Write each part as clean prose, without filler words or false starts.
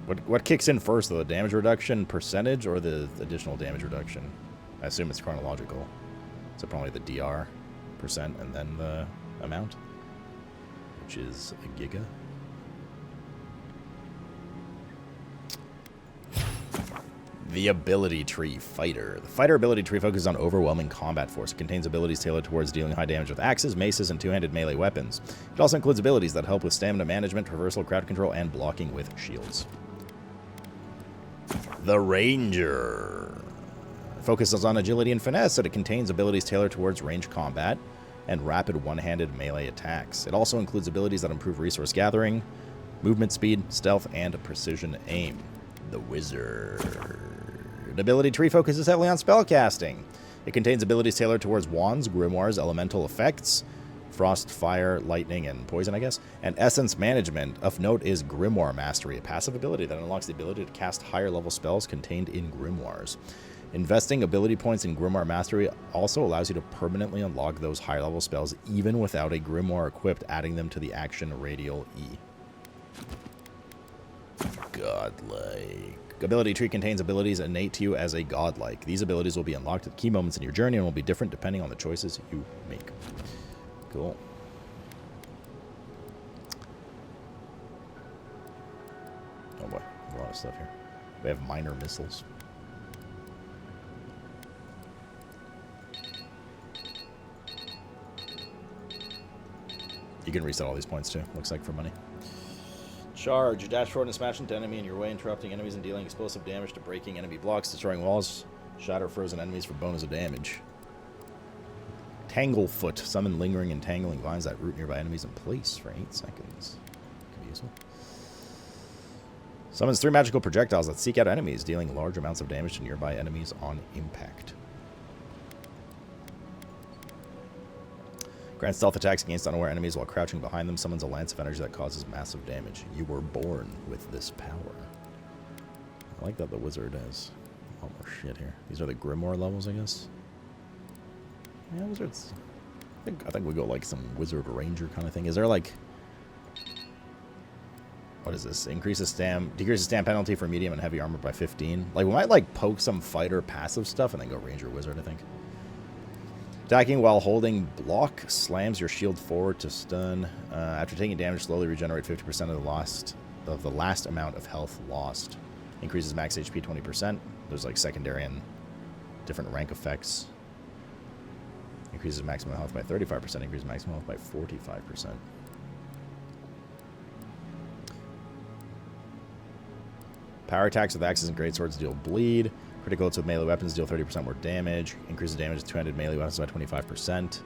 What kicks in first, though? The damage reduction percentage or the additional damage reduction? I assume it's chronological. So probably the DR percent and then the amount, which is a giga. The ability tree fighter. The fighter ability tree focuses on overwhelming combat force. It contains abilities tailored towards dealing high damage with axes, maces, and two-handed melee weapons. It also includes abilities that help with stamina management, traversal, crowd control, and blocking with shields. The Ranger focuses on agility and finesse, and it contains abilities tailored towards ranged combat and rapid one-handed melee attacks. It also includes abilities that improve resource gathering, movement speed, stealth, and precision aim. The Wizard. The ability tree focuses heavily on spellcasting. It contains abilities tailored towards wands, grimoires, elemental effects, frost, fire, lightning, and poison, I guess, and essence management. Of note is Grimoire Mastery, a passive ability that unlocks the ability to cast higher level spells contained in grimoires. Investing ability points in Grimoire Mastery also allows you to permanently unlock those higher level spells even without a grimoire equipped, adding them to the action radial E. Godlike. Ability tree contains abilities innate to you as a godlike. These abilities will be unlocked at key moments in your journey and will be different depending on the choices you make. Cool. Oh boy, a lot of stuff here. We have minor missiles. You can reset all these points too, looks like, for money. Charge. Dash forward and smash into enemy in your way, interrupting enemies and dealing explosive damage to breaking enemy blocks, destroying walls, shatter frozen enemies for bonus of damage. Tanglefoot. Summon lingering and tangling vines that root nearby enemies in place for 8 seconds. Could be useful. Summons 3 magical projectiles that seek out enemies, dealing large amounts of damage to nearby enemies on impact. Grants stealth attacks against unaware enemies while crouching behind them. Summons a lance of energy that causes massive damage. You were born with this power. I like that the wizard has a lot more shit here. These are the grimoire levels, I guess. Yeah, wizards. I think we go like some wizard ranger kind of thing. Is there like... What is this? Decreases stam penalty for medium and heavy armor by 15. Like, we might like poke some fighter passive stuff and then go ranger wizard, I think. Attacking while holding block slams your shield forward to stun. After taking damage, slowly regenerate 50% of the last amount of health lost. Increases max HP 20%. There's like secondary and different rank effects. Increases maximum health by 35%. Increases maximum health by 45%. Power attacks with axes and greatswords deal bleed. Critical hits with melee weapons deal 30% more damage. Increases damage with two-handed melee weapons by 25%.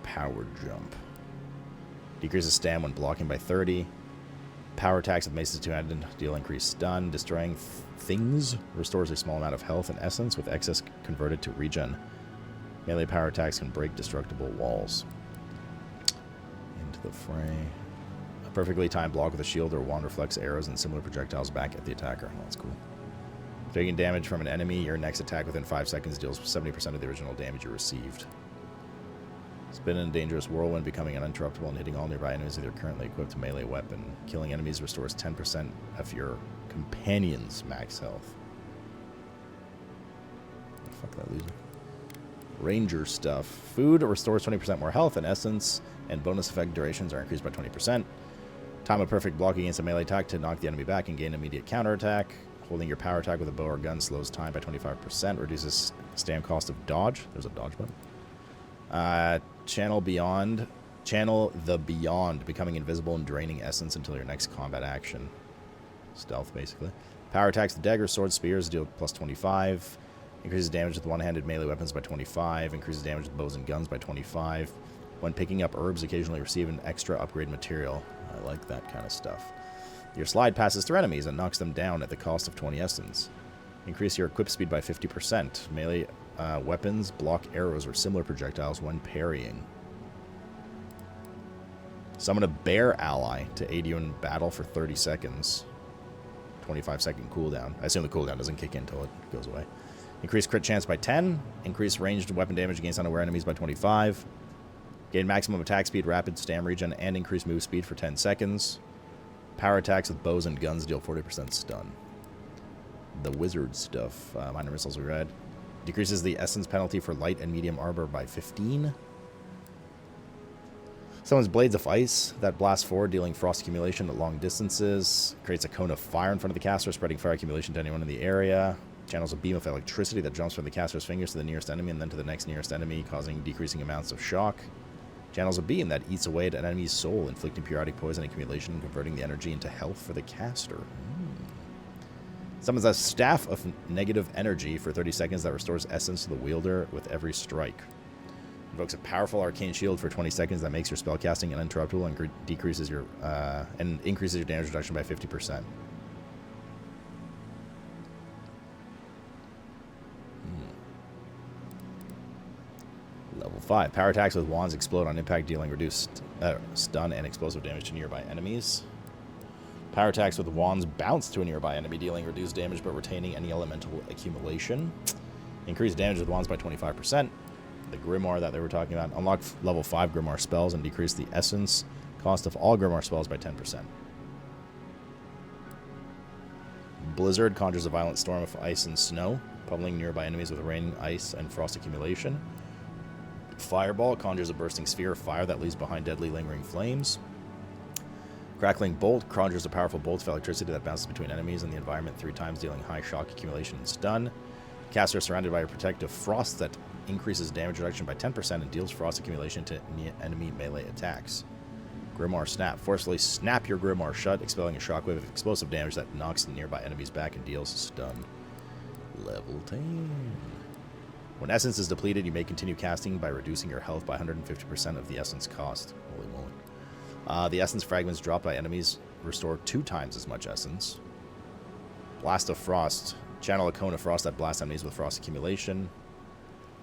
Power jump. Decreases stam when blocking by 30. Power attacks with maces two-handed deal increased stun. Destroying things restores a small amount of health and essence, with excess converted to regen. Melee power attacks can break destructible walls. Into the fray. A perfectly timed block with a shield or wand reflects arrows and similar projectiles back at the attacker. Oh, that's cool. Taking damage from an enemy, your next attack within 5 seconds deals 70% of the original damage you received. Spin in a dangerous whirlwind, becoming uninterruptible and hitting all nearby enemies with your currently equipped melee weapon. Killing enemies restores 10% of your companion's max health. Oh, fuck that loser. Ranger stuff. Food restores 20% more health and essence, and bonus effect durations are increased by 20%. Time a perfect block against a melee attack to knock the enemy back and gain immediate counterattack. Holding your power attack with a bow or gun slows time by 25%, reduces stam cost of dodge. There's a dodge button. Channel the Beyond, becoming invisible and draining essence until your next combat action. Stealth, basically. Power attacks with daggers, swords, spears deal plus 25. Increases damage with one-handed melee weapons by 25. Increases damage with bows and guns by 25. When picking up herbs, occasionally receive an extra upgrade material. I like that kind of stuff. Your slide passes through enemies and knocks them down at the cost of 20 essence. Increase your equip speed by 50%. Melee weapons block arrows or similar projectiles when parrying. Summon a bear ally to aid you in battle for 30 seconds. 25-second cooldown. I assume the cooldown doesn't kick in until it goes away. Increase crit chance by 10. Increase ranged weapon damage against unaware enemies by 25. Gain maximum attack speed, rapid stam regen, and increase move speed for 10 seconds. Power attacks with bows and guns deal 40% stun. The wizard stuff. Minor missiles we read. Decreases the essence penalty for light and medium armor by 15. Summons blades of ice that blast forward, dealing frost accumulation at long distances. Creates a cone of fire in front of the caster, spreading fire accumulation to anyone in the area. Channels a beam of electricity that jumps from the caster's fingers to the nearest enemy and then to the next nearest enemy, causing decreasing amounts of shock. Channels a beam that eats away at an enemy's soul, inflicting periodic poison accumulation and converting the energy into health for the caster. Summons a staff of negative energy for 30 seconds that restores essence to the wielder with every strike. Invokes a powerful arcane shield for 20 seconds that makes your spellcasting uninterruptible and decreases your and increases your damage reduction by 50%. Level 5. Power attacks with wands explode on impact, dealing reduced stun and explosive damage to nearby enemies. Power attacks with wands bounce to a nearby enemy, dealing reduced damage but retaining any elemental accumulation. Increase damage with wands by 25%. The Grimoire that they were talking about. Unlock level 5 Grimoire spells and decrease the essence cost of all Grimoire spells by 10%. Blizzard conjures a violent storm of ice and snow, pummeling nearby enemies with rain, ice, and frost accumulation. Fireball conjures a bursting sphere of fire that leaves behind deadly lingering flames. Crackling Bolt conjures a powerful bolt of electricity that bounces between enemies and the environment 3 times, dealing high shock accumulation and stun. Caster is surrounded by a protective frost that increases damage reduction by 10% and deals frost accumulation to enemy melee attacks. Grimoire Snap. Forcefully snap your Grimoire shut, expelling a shockwave of explosive damage that knocks nearby enemies back and deals stun. Level 10. When essence is depleted, you may continue casting by reducing your health by 150% of the essence cost. Holy moly. The essence fragments dropped by enemies restore 2 times as much essence. Blast of Frost. Channel a cone of frost that blasts enemies with frost accumulation.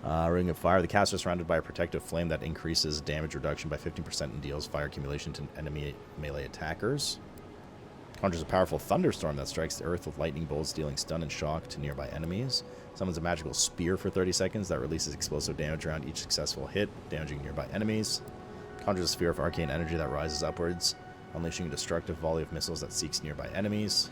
Ring of Fire. The caster is surrounded by a protective flame that increases damage reduction by 15% and deals fire accumulation to enemy melee attackers. Conjures a powerful thunderstorm that strikes the earth with lightning bolts, dealing stun and shock to nearby enemies. Summons a magical spear for 30 seconds that releases explosive damage around each successful hit, damaging nearby enemies. Conjures a sphere of arcane energy that rises upwards, unleashing a destructive volley of missiles that seeks nearby enemies.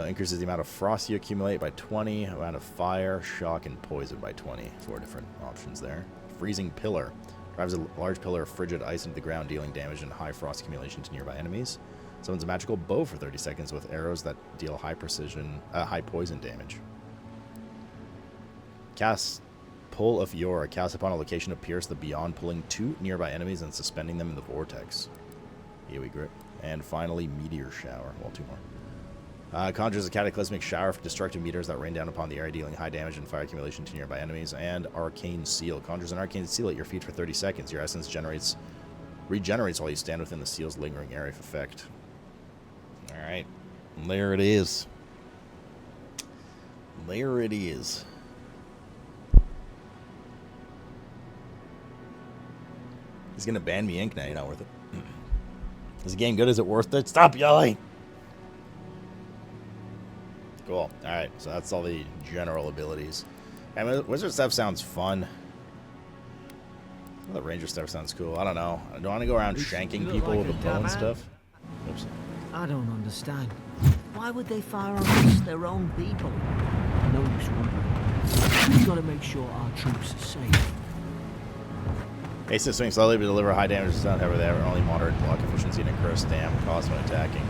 Increases the amount of frost you accumulate by 20, amount of fire, shock, and poison by 20. 4 different options there. Freezing Pillar. Drives a large pillar of frigid ice into the ground, dealing damage and high frost accumulation to nearby enemies. Summons a magical bow for 30 seconds with arrows that deal high poison damage. Cast Pull of Yore. Cast upon a location to pierce the beyond, pulling 2 nearby enemies and suspending them in the vortex. Here we grip. And finally, Meteor Shower. Well, 2 more. Conjures a cataclysmic shower of destructive meteors that rain down upon the area, dealing high damage and fire accumulation to nearby enemies. And Arcane Seal. Conjures an arcane seal at your feet for 30 seconds. Your essence regenerates while you stand within the seal's lingering area of effect. Alright. There it is. There it is. He's gonna ban me ink now. You're not worth it. Is the game good? Is it worth it? Stop yelling! Cool. Alright, so that's all the general abilities. And wizard stuff sounds fun. The ranger stuff sounds cool. I don't know. I don't want to go around shanking people with a bow and stuff. Oops. I don't understand. Why would they fire on us, their own people? No use wondering. We've got to make sure our troops are safe. Hasten to swing slowly to deliver high damage to stun. However, they have only moderate block efficiency and incur stam cost when attacking.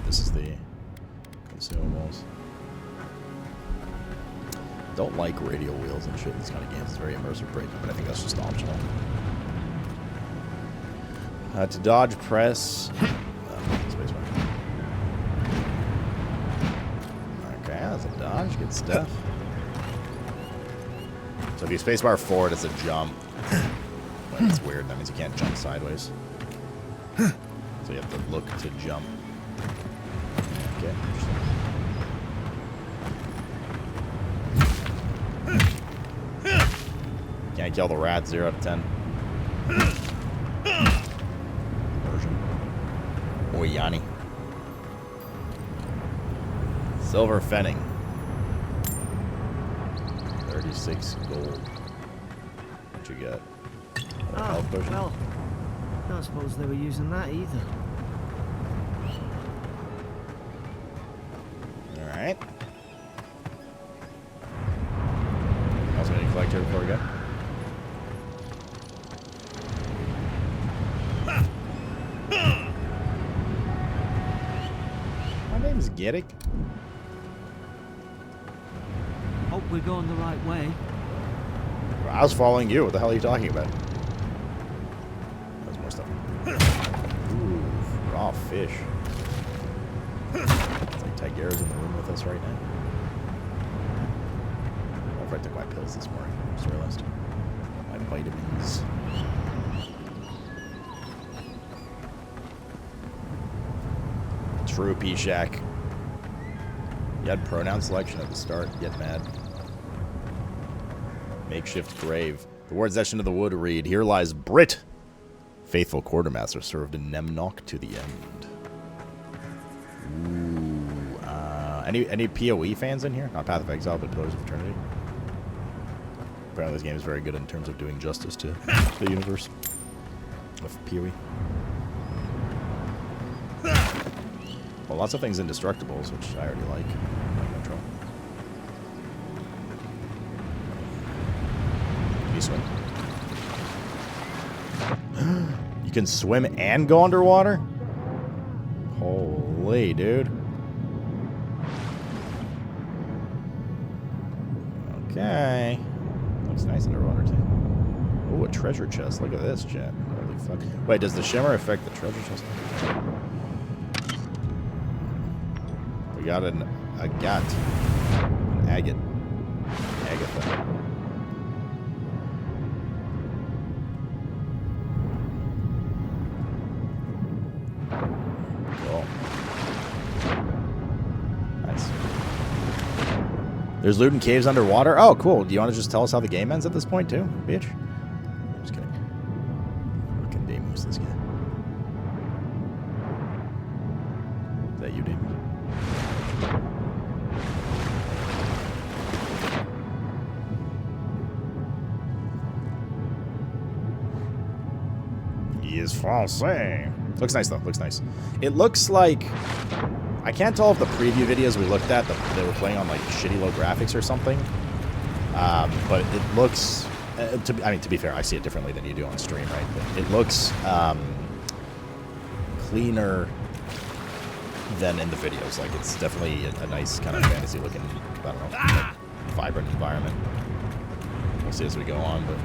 This is the consumables. Don't like radial wheels and shit in this kind of games. It's very immersive braking, but I think that's just optional. To dodge, press. Spacebar. Okay, that's a dodge. Good stuff. So if you spacebar forward, it's a jump. But it's weird. That means you can't jump sideways. So you have to look to jump. Okay. Can't kill the rat. 0 out of 10. Version. Oi, Yanni. Silver Fenning. 36 gold. What you got? Oh, Health potion? well, don't suppose they were using that either. Alright. Else we need to collect here before we go? My name's Gerrick. Hope we're going the right way. I was following you. What the hell are you talking about? There's more stuff. Ooh, raw fish. It's like Tigera's in the room with us right now. I wonder if I took my pills this morning. I just realized. My vitamins. True P-Shack. You had pronoun selection at the start. Get mad. Makeshift grave. The ward's etched into the wood read, "Here lies Brit, faithful quartermaster, served in Nemnock to the end." Ooh. Any PoE fans in here? Not Path of Exile, but Pillars of Eternity. Apparently this game is very good in terms of doing justice to the universe of PoE. Well, lots of things indestructibles, which I already like. No trouble. Can you swim? You can swim and go underwater? Holy, dude. Okay. Looks nice underwater, too. Oh, a treasure chest. Look at this, chat. Holy fuck. Wait, does the shimmer affect the treasure chest? We got an agate. An agate. Agatha. Cool. Nice. There's loot in caves underwater? Oh, cool. Do you want to just tell us how the game ends at this point, too, bitch? I'm just kidding. Fucking Damus, this guy. Is that you, Damus? He is Francais. Looks nice, though. Looks nice. It looks like... I can't tell if the preview videos we looked at, they were playing on, like, shitty low graphics or something. But it looks... to be fair, I see it differently than you do on stream, right? But it looks cleaner than in the videos. Like, it's definitely a nice kind of fantasy-looking, I don't know, like, vibrant environment. We'll see as we go on, but...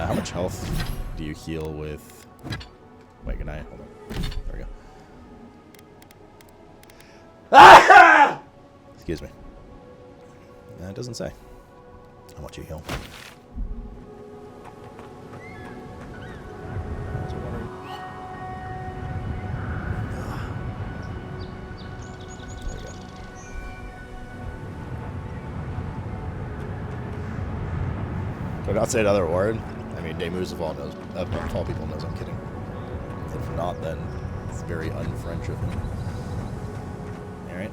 how much health do you heal with... Wait, can I? Hold on. There we go. Ah! Excuse me. It doesn't say how much you heal. Did I not say another word? I mean, Demus of all knows. Of all people knows I'm kidding. If not, then it's very un-French of him. Alright.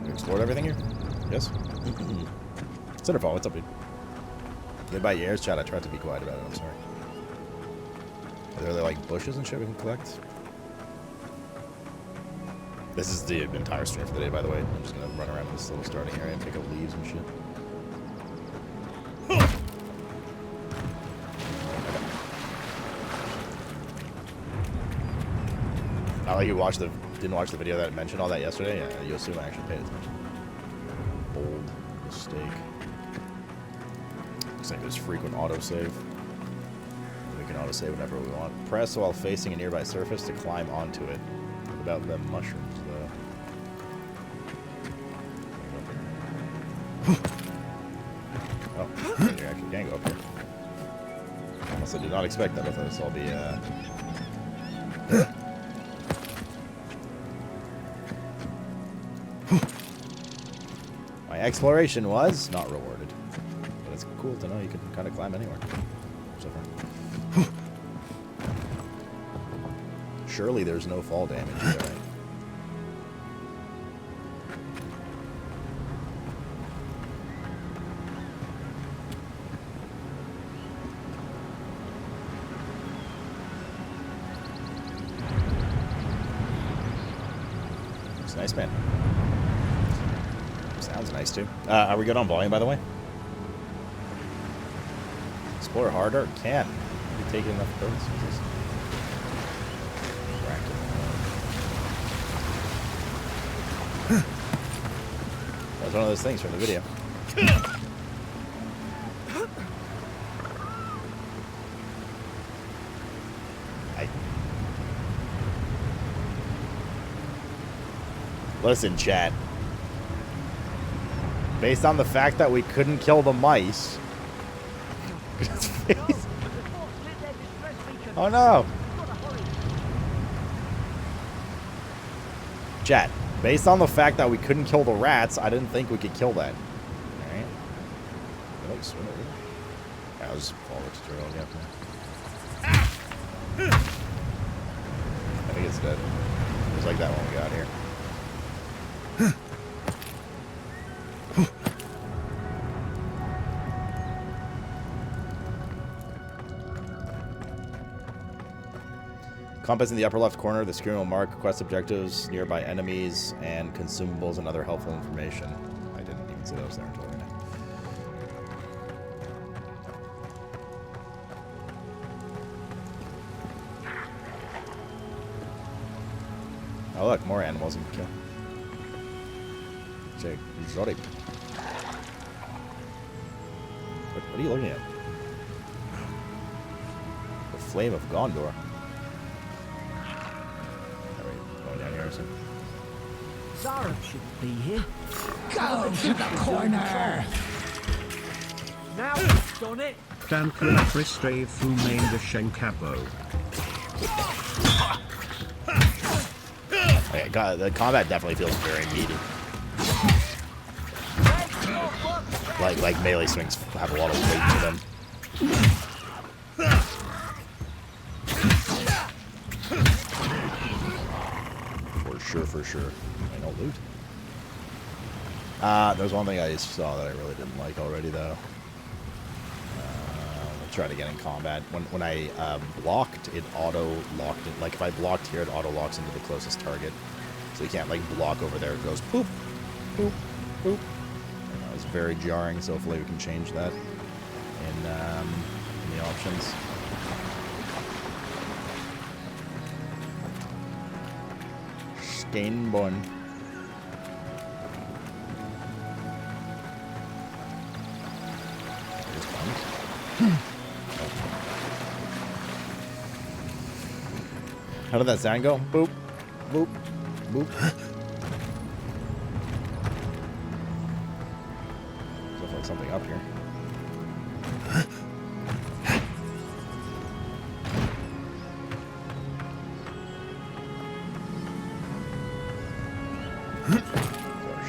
We explored everything here? Yes? Centerfall, what's up, dude? Goodbye, ears, chat. I tried to be quiet about it. I'm sorry. Are there like bushes and shit we can collect? This is the entire stream for the day, by the way. I'm just gonna run around this little starting area and pick up leaves and shit. Not like you didn't watch the video that mentioned all that yesterday. Yeah, you assume I actually paid attention. Bold mistake. Looks like there's frequent autosave. We can autosave whenever we want. Press while facing a nearby surface to climb onto it. What about the mushrooms, though? Oh, you actually can go up here. Unless I did not expect that with us. I'll be, My exploration was not rewarded. But it's cool to know you can kind of climb anywhere. So far. Surely there's no fall damage either, right? Nice, man. Sounds nice, too. Are we good on volume, by the way? Explore harder? Can. You take enough birds. That was one of those things from the video. Listen, chat. Based on the fact that we couldn't kill the mice. Oh no! Chat. Based on the fact that we couldn't kill the rats, I didn't think we could kill that. Alright. Yeah, I'll just follow the tutorial again. I think it's dead. It was like that when we got here. Compass in the upper left corner. The screen will mark quest objectives, nearby enemies, and consumables and other helpful information. I didn't even see those there until right now. Oh look, more animals you can kill. Check. Exotic. What are you looking at? The Flame of Gondor. Zara shouldn't be here. Go to the corner! Now we've done it. Danke Christoph Fumain Schenkapo. Okay, God, the combat definitely feels very meaty. Like melee swings have a lot of weight to them. For sure. I know loot. There's one thing I saw that I really didn't like already, though. I'll try it again in combat. When I blocked, it auto-locked it. Like, if I blocked here, it auto-locks into the closest target. So you can't, like, block over there. It goes poop, poop, poop. That was very jarring, so hopefully we can change that in the options. Gainborn. How did that sound go? Boop, boop, boop. Looks like something up here.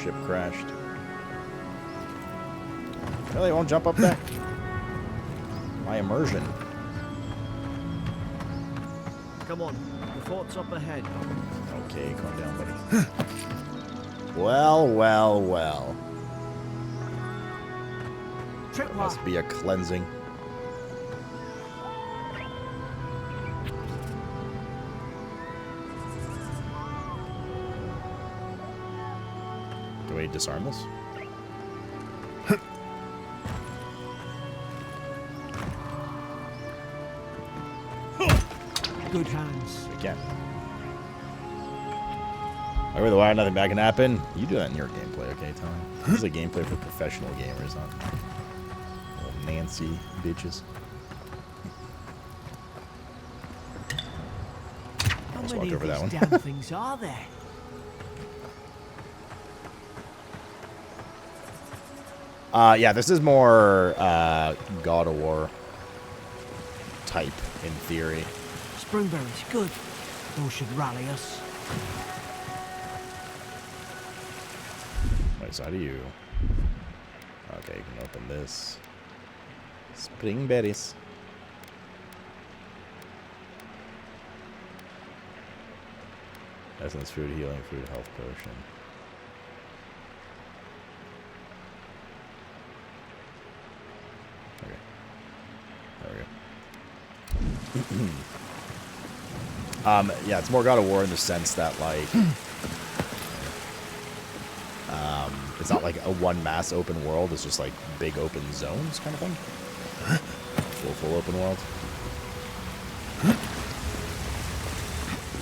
Ship crashed. Really won't jump up there? My immersion. Come on, the fort's up ahead. Okay, calm down, buddy. Well, well, well. There must be a cleansing. Do we disarm this? Good hands. We can. Over the wire, nothing bad can happen. You do that in your gameplay, okay, Tom? This is a gameplay for professional gamers, not little Nancy bitches. How Just many walked over of that these one. damn things are there? Yeah, this is more God of War type in theory. Springberries, good. Those should rally us. Wait, so how do you... Okay, you can open this. Springberries. Essence, food, healing, food, health potion. Okay. There we go. Yeah, it's more God of War in the sense that, like... It's not like a one mass open world. It's just like big open zones kind of thing. Full open world.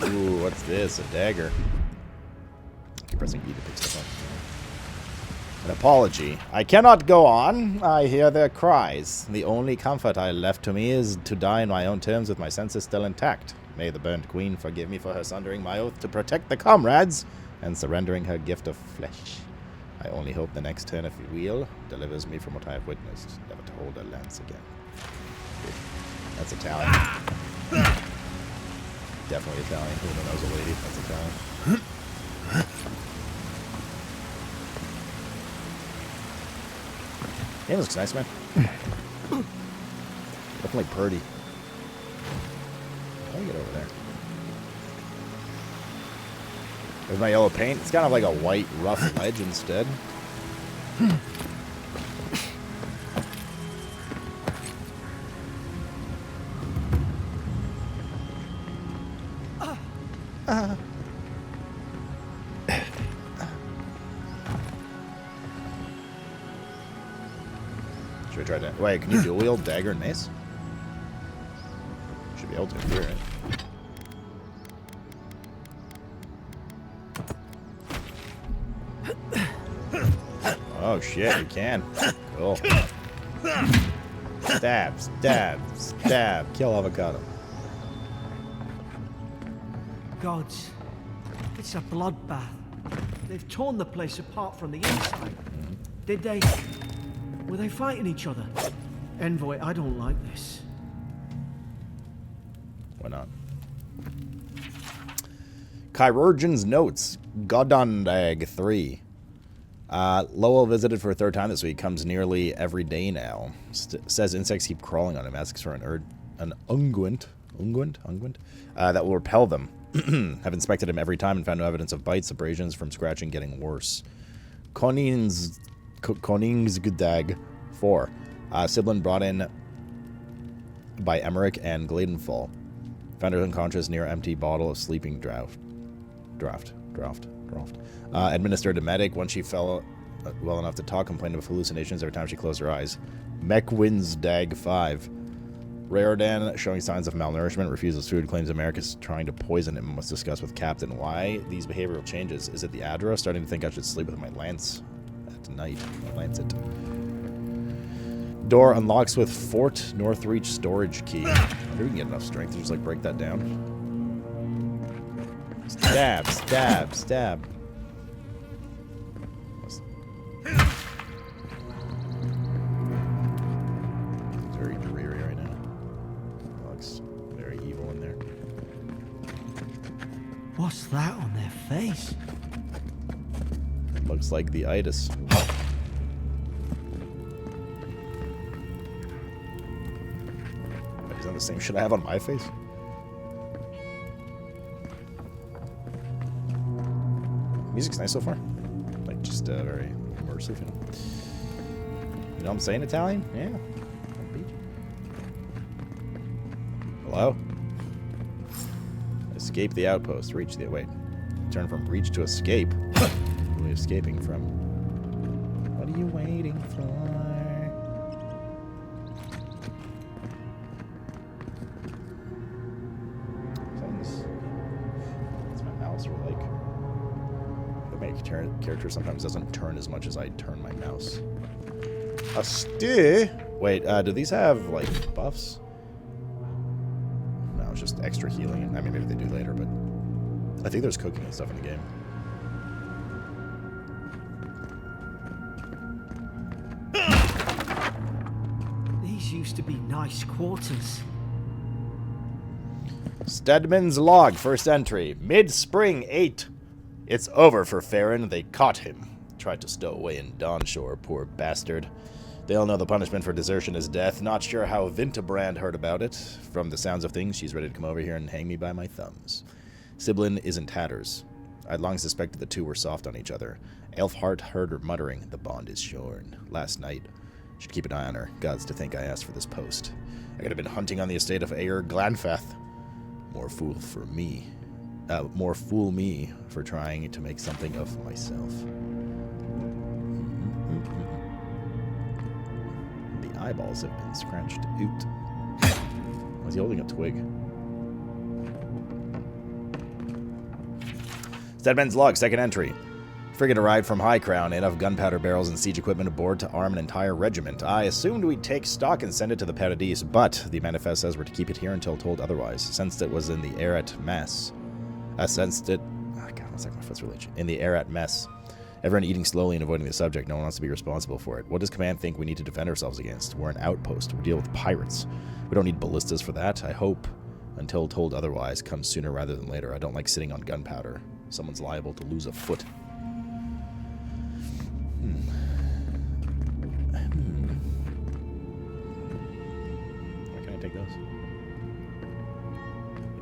Ooh, what's this? A dagger. Keep pressing E to pick stuff up. An apology. I cannot go on. I hear their cries. The only comfort I left to me is to die in my own terms with my senses still intact. May the burnt queen forgive me for her sundering my oath to protect the comrades and surrendering her gift of flesh. I only hope the next turn of wheel delivers me from what I have witnessed, never to hold a lance again. That's Italian. Definitely Italian. Who knows a lady? That's Italian. Yeah, looks nice, man. Definitely pretty. How do I get over there? There's my yellow paint. It's kind of like a white, rough ledge instead. Should we try that? Wait, can you dual wield dagger and mace? Should be able to here, right? Oh shit, you can. Cool. Stab, stab, stab. Kill avocado. Gods, it's a bloodbath. They've torn the place apart from the inside. Did they? Were they fighting each other? Envoy, I don't like this. Why not? Chirurgeon's Notes. Godondag 3. Lowell visited for a third time this week. Comes nearly every day now. Says insects keep crawling on him. Asks for an unguent that will repel them. Have inspected him every time and found no evidence of bites, abrasions from scratching getting worse. Koningsgdag 4. Sibylline brought in by Emmerich and Gladenfall. Found her unconscious near empty bottle of sleeping draft. Administered a medic. Once she fell well enough to talk, complained of hallucinations every time she closed her eyes. Meckwin's Dag 5. Raredan showing signs of malnourishment, refuses food, claims America's trying to poison him, must discuss with Captain. Why these behavioral changes? Is it the Adra? Starting to think I should sleep with my lance at night. Lancet. Door unlocks with Fort Northreach storage key. Maybe we can get enough strength to just like break that down. Stab, stab, stab. It's very dreary right now. Looks very evil in there. What's that on their face? Looks like the itis. Is that the same shit I have on my face? Music's nice so far. Like, just very immersive, you know? You know what I'm saying, Italian? Yeah. Hello? Escape the outpost. Reach the... Wait. Turn from reach to escape. What are you escaping from? What are you waiting for? What's my mouse or like... My character sometimes doesn't turn as much as I turn my mouse. A steer? Wait, do these have, like, buffs? No, it's just extra healing. I mean, maybe they do later, but... I think there's cooking and stuff in the game. These used to be nice quarters. Stedman's log, first entry. Mid-spring 8. It's over for Farron. They caught him. Tried to stow away in Dawnshore, poor bastard. They all know the punishment for desertion is death. Not sure how Vintebrand heard about it. From the sounds of things, she's ready to come over here and hang me by my thumbs. Sibylline is in tatters. I'd long suspected the two were soft on each other. Elfhart heard her muttering, the bond is shorn. Last night. Should keep an eye on her. Gods to think I asked for this post. I could have been hunting on the estate of Aer Glanfath. More fool me for trying to make something of myself. The eyeballs have been scratched. Oot. Was he holding a twig? Steadman's log, second entry. Frigate arrived from High Crown, enough gunpowder barrels and siege equipment aboard to arm an entire regiment. I assumed we'd take stock and send it to the Paradis, but the manifest says we're to keep it here until told otherwise. Sensed it was in the air at mess. Sensed it... Oh, God, one second, my foot's really itchy. In the air at mess. Everyone eating slowly and avoiding the subject. No one wants to be responsible for it. What does Command think we need to defend ourselves against? We're an outpost. We deal with pirates. We don't need ballistas for that. I hope until told otherwise comes sooner rather than later. I don't like sitting on gunpowder. Someone's liable to lose a foot. Where can I take those?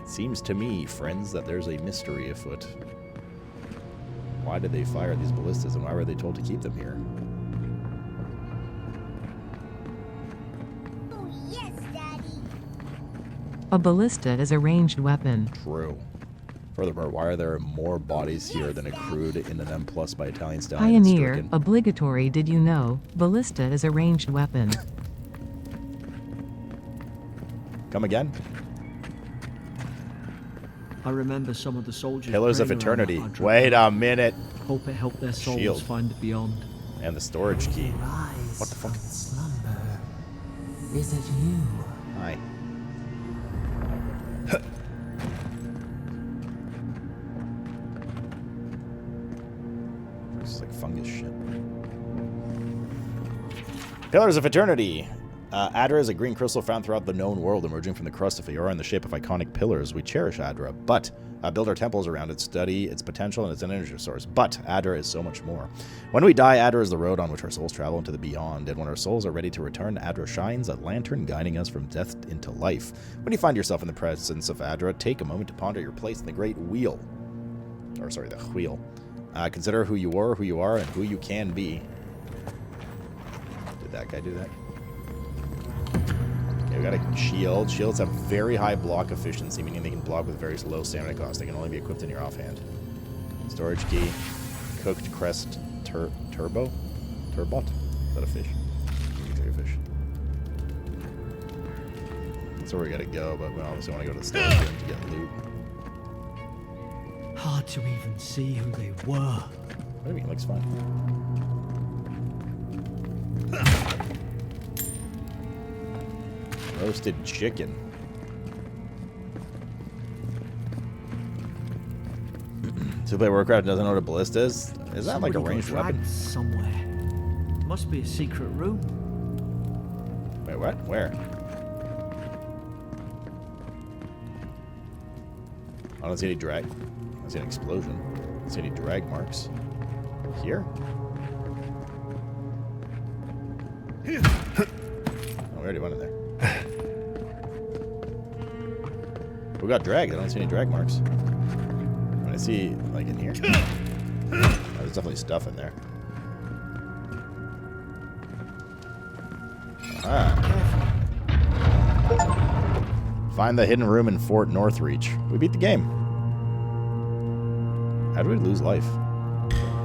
It seems to me, friends, that there's a mystery afoot. Why did they fire these ballistas, and why were they told to keep them here? Oh, yes, Daddy. A ballista is a ranged weapon. True. Furthermore, why are there more bodies here than accrued in an M+ by Italian stallion? Pioneer, obligatory, did you know? Ballista is a ranged weapon. Come again? I remember some of the soldiers. Pillars of praying around Eternity. that hard Wait a minute. Hope it helped their souls Shield. find the beyond. And the storage key. Rise What the fuck? from slumber. Is it you? Hi. This is like fungus shit. Pillars of Eternity. Adra is a green crystal found throughout the known world, emerging from the crust of Eora in the shape of iconic pillars. We cherish Adra, but build our temples around it, study its potential, and it's an energy source. But Adra is so much more. When we die, Adra is the road on which our souls travel into the beyond, and when our souls are ready to return, Adra shines, a lantern guiding us from death into life. When you find yourself in the presence of Adra, take a moment to ponder your place in the great wheel. Or, sorry, the wheel. Consider who you were, who you are, and who you can be. Did that guy do that? Okay, we got a shield. Shields have very high block efficiency, meaning they can block with very low stamina cost. They can only be equipped in your offhand. Storage key. Cooked crest turbo? Turbot? Is that a fish? A fish. That's where we gotta go, but we obviously want to go to the storage room to get loot. Hard to even see who they were. What do you mean? Looks fine. Roasted chicken. Two-player Warcraft doesn't know what a ballista is? Is that like a Somebody ranged got weapon? dragged somewhere. Must be a secret room. Wait, what? Where? I don't see any drag. I don't see an explosion. I don't see any drag marks. Here? Oh, we already went in there. We got dragged. I don't see any drag marks. When I see, like, in here. Oh, there's definitely stuff in there. Ah. Find the hidden room in Fort Northreach. We beat the game. How do we lose life?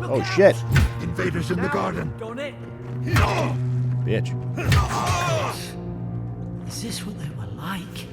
Oh, shit. Invaders in the garden. Done it. Bitch. Is this what they were like?